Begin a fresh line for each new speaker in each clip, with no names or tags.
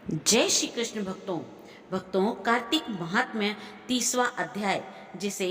जय श्री कृष्ण भक्तों कार्तिक महात्म्य 30वां अध्याय, जिसे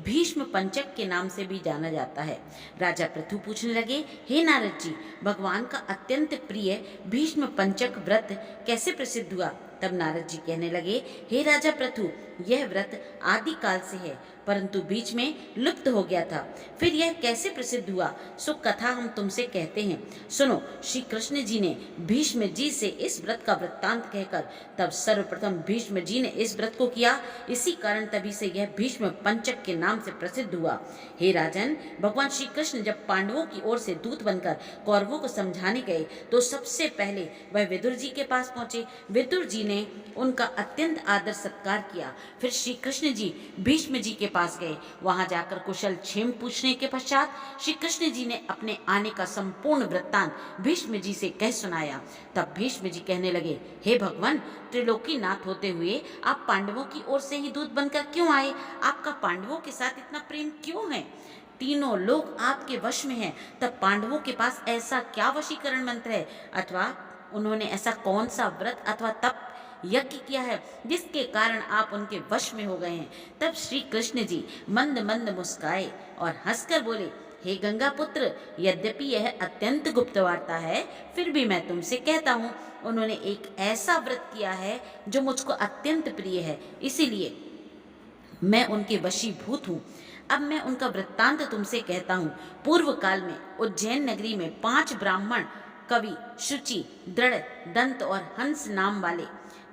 भीष्म पंचक के नाम से भी जाना जाता है। राजा पृथु पूछने लगे, हे नारद जी, भगवान का अत्यंत प्रिय भीष्म पंचक व्रत कैसे प्रसिद्ध हुआ? तब नारद जी कहने लगे, हे राजा पृथु, यह व्रत आदि काल से है, परंतु बीच में लुप्त हो गया था। फिर यह कैसे प्रसिद्ध हुआ, सो कथा हम तुमसे कहते हैं। सुनो। श्री कृष्ण जी ने भीष्म जी से इस व्रत का वृत्तांत कहकर तब सर्वप्रथम भीष्म जी ने इस व्रत को किया। इसी कारण तभी से यह भीष्म पंचक के नाम से प्रसिद्ध हुआ। हे राजन, भगवान श्री कृष्ण जब पांडवों की ओर से दूत बनकर कौरवों को समझाने गए तो सबसे पहले वह विदुर जी के पास पहुंचे। विदुर जी ने उनका अत्यंत आदर सत्कार किया। फिर श्री कृष्ण जी भीष्म जी के पास गए। वहां जाकर कुशल क्षेम पूछने के पश्चात श्री कृष्ण जी ने अपने आने का संपूर्ण वृत्तांत भीष्म जी से कह सुनाया। तब भीष्म जी कहने लगे, हे भगवान, त्रिलोकी नाथ होते हुए आप पांडवों की ओर से ही दूत बनकर क्यों आए? आपका पांडवों के साथ इतना प्रेम क्यों है? तीनों लोग आपके वश में हैं, तब पांडवों के पास ऐसा क्या वशीकरण मंत्र है, अथवा उन्होंने ऐसा कौन सा व्रत अथवा तप यज्ञ किया है जिसके कारण आप उनके वश में हो गए हैं? तब श्री कृष्ण जी मंद मंद मुस्काए और हंसकर बोले, हे गंगा पुत्र, यद्यपि यह अत्यंत गुप्त वार्ता है, फिर भी मैं तुमसे कहता हूँ, उन्होंने एक ऐसा व्रत किया है जो मुझको अत्यंत प्रिय है, इसीलिए मैं उनके वशीभूत हूँ। अब मैं उनका वृत्तांत तुमसे कहता हूँ। पूर्व काल में उज्जैन नगरी में 5 ब्राह्मण कवि, शुचि, दृढ़, दंत और हंस नाम वाले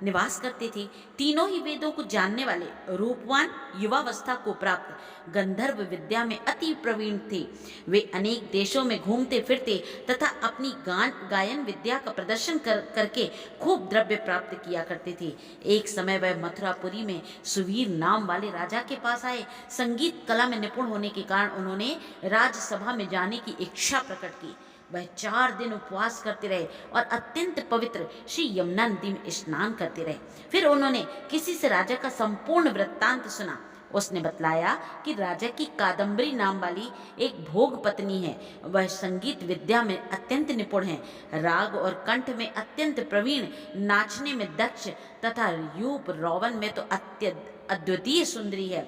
निवास करते थे। तीनों ही वेदों को जानने वाले, रूपवान, युवावस्था को प्राप्त, गंधर्व विद्या में अति प्रवीण थे। वे अनेक देशों में घूमते फिरते तथा अपनी गायन विद्या का प्रदर्शन करके खूब द्रव्य प्राप्त किया करते थे। एक समय वह मथुरापुरी में सुवीर नाम वाले राजा के पास आए। संगीत कला में निपुण होने के कारण उन्होंने राजसभा में जाने की इच्छा प्रकट की। वह 4 दिन उपवास करते रहे और अत्यंत पवित्र श्री यमुना नदी में स्नान करते रहे। फिर उन्होंने किसी से राजा का संपूर्ण वृत्तांत सुना। उसने बतलाया कि राजा की कादम्बरी नाम वाली एक भोग पत्नी है। वह संगीत विद्या में अत्यंत निपुण है, राग और कंठ में अत्यंत प्रवीण, नाचने में दक्ष तथा रूप रौवन में तो अद्वितीय सुंदरी है।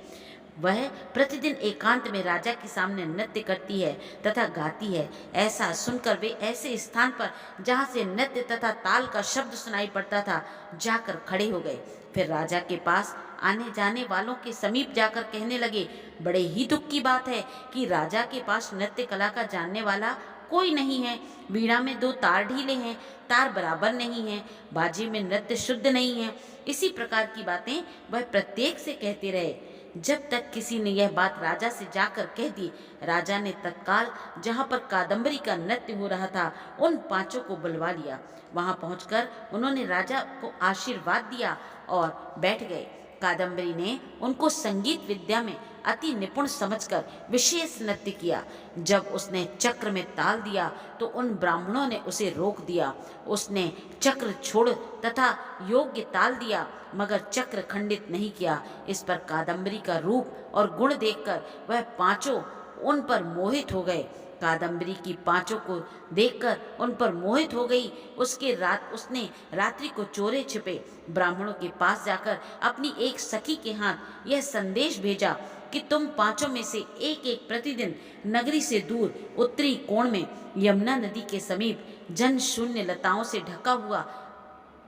वह प्रतिदिन एकांत में राजा के सामने नृत्य करती है तथा गाती है। ऐसा सुनकर वे ऐसे स्थान पर जहाँ से नृत्य तथा ताल का शब्द सुनाई पड़ता था जाकर खड़े हो गए। फिर राजा के पास आने जाने वालों के समीप जाकर कहने लगे, बड़े ही दुख की बात है कि राजा के पास नृत्य कला का जानने वाला कोई नहीं है। वीणा में 2 तार ढीले हैं, तार बराबर नहीं है, बाजे में नृत्य शुद्ध नहीं है। इसी प्रकार की बातें वह प्रत्येक से कहते रहे। जब तक किसी ने यह बात राजा से जाकर कह दी, राजा ने तत्काल जहाँ पर कादम्बरी का नृत्य हो रहा था उन 5 को बुलवा लिया। वहां पहुंचकर उन्होंने राजा को आशीर्वाद दिया और बैठ गए। कादम्बरी ने उनको संगीत विद्या में अति निपुण समझकर विशेष नृत्य किया। जब उसने चक्र में ताल दिया तो उन ब्राह्मणों ने उसे रोक दिया। उसने चक्र छोड़ तथा योग्य ताल दिया, मगर चक्र खंडित नहीं किया। इस पर कादम्बरी का रूप और गुण देखकर वह 5 उन पर मोहित हो गए। कादम्बरी की 5 को देखकर उन पर मोहित हो गई। उसने रात्रि को चोरे छिपे ब्राह्मणों के पास जाकर अपनी एक सखी के हाथ यह संदेश भेजा कि तुम 5 में से एक प्रतिदिन नगरी से दूर उत्तरी कोण में यमुना नदी के समीप जन शून्य लताओं से ढका हुआ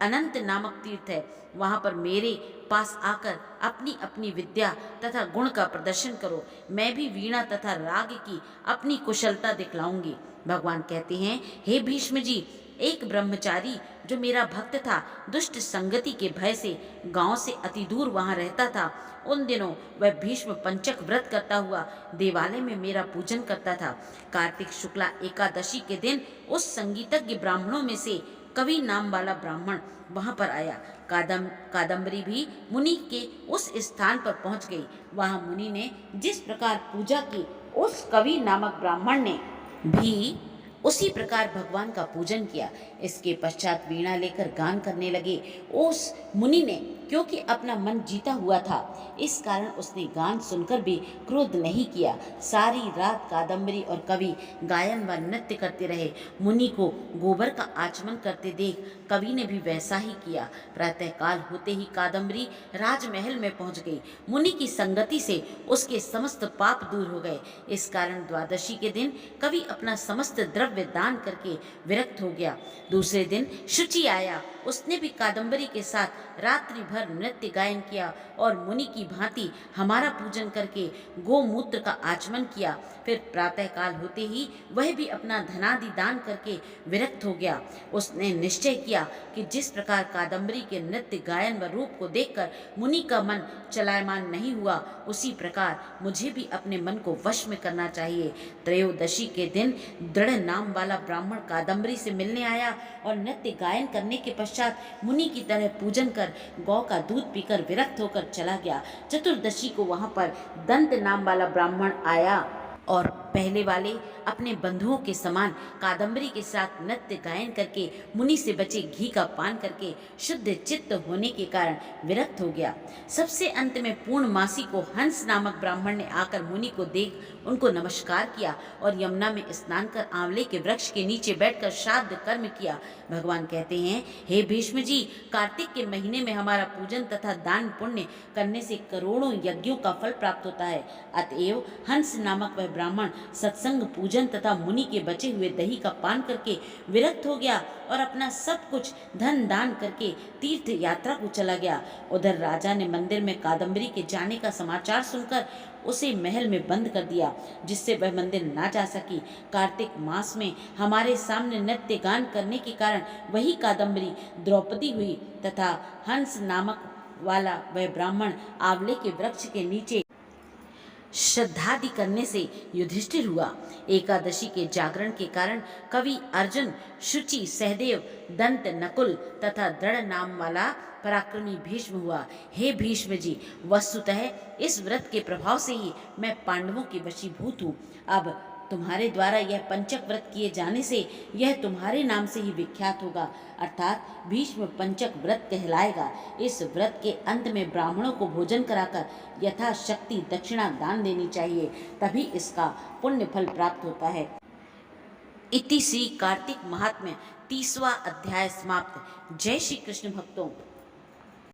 अनंत नामक तीर्थ है, वहां पर मेरे पास आकर अपनी अपनी विद्या तथा गुण का प्रदर्शन करो। मैं भी वीणा तथा राग की अपनी कुशलता दिखलाऊंगी। भगवान कहते हैं, हे भीष्म जी, एक ब्रह्मचारी जो मेरा भक्त था, दुष्ट संगति के भय से गांव से अति दूर वहां रहता था। उन दिनों वह भीष्म पंचक व्रत करता हुआ देवालय में मेरा पूजन करता था। कार्तिक शुक्ला एकादशी के दिन उस संगीतज्ञ ब्राह्मणों में से कवि नाम वाला ब्राह्मण वहां पर आया। कादम्बरी भी मुनि के उस स्थान पर पहुंच गई। वहां मुनि ने जिस प्रकार पूजा की, उस कवि नामक ब्राह्मण ने भी उसी प्रकार भगवान का पूजन किया। इसके पश्चात वीणा लेकर गान करने लगे। उस मुनि ने क्योंकि अपना मन जीता हुआ था, इस कारण उसने गान सुनकर भी क्रोध नहीं किया। सारी रात कादम्बरी और कवि गायन व नृत्य करते रहे। मुनि को गोबर का आचमन करते देख कवि ने भी वैसा ही किया। प्रातःकाल होते ही कादम्बरी राजमहल में पहुंच गई। मुनि की संगति से उसके समस्त पाप दूर हो गए। इस कारण द्वादशी के दिन कवि अपना समस्त द्रव्य दान करके विरक्त हो गया। दूसरे दिन शुचि आया। उसने भी कादम्बरी के साथ रात्रि भर नृत्य गायन किया और मुनि की भांति हमारा पूजन करके गोमूत्र का आचमन किया। फिर प्रातःकाल होते ही वह भी अपना धनादि दान करके विरक्त हो गया। उसने निश्चय किया कि जिस प्रकार कादम्बरी के नृत्य गायन व रूप को देखकर मुनि का मन चलायमान नहीं हुआ, उसी प्रकार मुझे भी अपने मन को वश में करना चाहिए। त्रयोदशी के दिन दृढ़ नाम वाला ब्राह्मण कादम्बरी से मिलने आया और नृत्य गायन करने के पश्चात मुनि की तरह पूजन कर गौ का दूध पीकर विरक्त होकर चला गया। चतुर्दशी को वहां पर दंत नाम वाला ब्राह्मण आया और पहले वाले अपने बंधुओं के समान कादम्बरी के साथ नृत्य गायन करके मुनि से बचे घी का पान करके शुद्ध चित्त होने के कारण विरक्त हो गया। सबसे अंत में पूर्णमासी को हंस नामक ब्राह्मण ने आकर मुनि को देख उनको नमस्कार किया और यमुना में स्नान कर आंवले के वृक्ष के नीचे बैठकर श्राद्ध कर्म किया। भगवान कहते हैं, हे भीष्म जी, कार्तिक के महीने में हमारा पूजन तथा दान पुण्य करने से करोड़ों यज्ञों का फल प्राप्त होता है। अतएव हंस नामक वह ब्राह्मण सत्संग, पूजन तथा मुनि के बचे हुए दही का पान करके विरक्त हो गया और अपना सब कुछ धन दान करके तीर्थ यात्रा को चला गया। उधर राजा ने मंदिर में कादम्बरी के जाने का समाचार सुनकर उसे महल में बंद कर दिया, जिससे वह मंदिर ना जा सकी। कार्तिक मास में हमारे सामने नृत्य गान करने के कारण वही कादम्बरी द्रौपदी हुई तथा हंस नामक वाला वह ब्राह्मण आंवले के वृक्ष के नीचे श्रद्धादि करने से युधिष्ठिर हुआ। एकादशी के जागरण के कारण कवि अर्जुन, शुचि, सहदेव, दंत, नकुल तथा दृढ़ नाम वाला पराक्रमी भीष्म हुआ। हे भीष्म जी, वस्तुतः इस व्रत के प्रभाव से ही मैं पांडवों के वशीभूत हूँ। अब तुम्हारे द्वारा यह पंचक व्रत किए जाने से यह तुम्हारे नाम से ही विख्यात होगा, अर्थात भीष्म पंचक व्रत कहलाएगा। इस व्रत के अंत में ब्राह्मणों को भोजन कराकर यथाशक्ति दक्षिणा दान देनी चाहिए, तभी इसका पुण्य फल प्राप्त होता है। इति श्री कार्तिक महात्म्य 30वां अध्याय समाप्त। जय श्री कृष्ण भक्तों।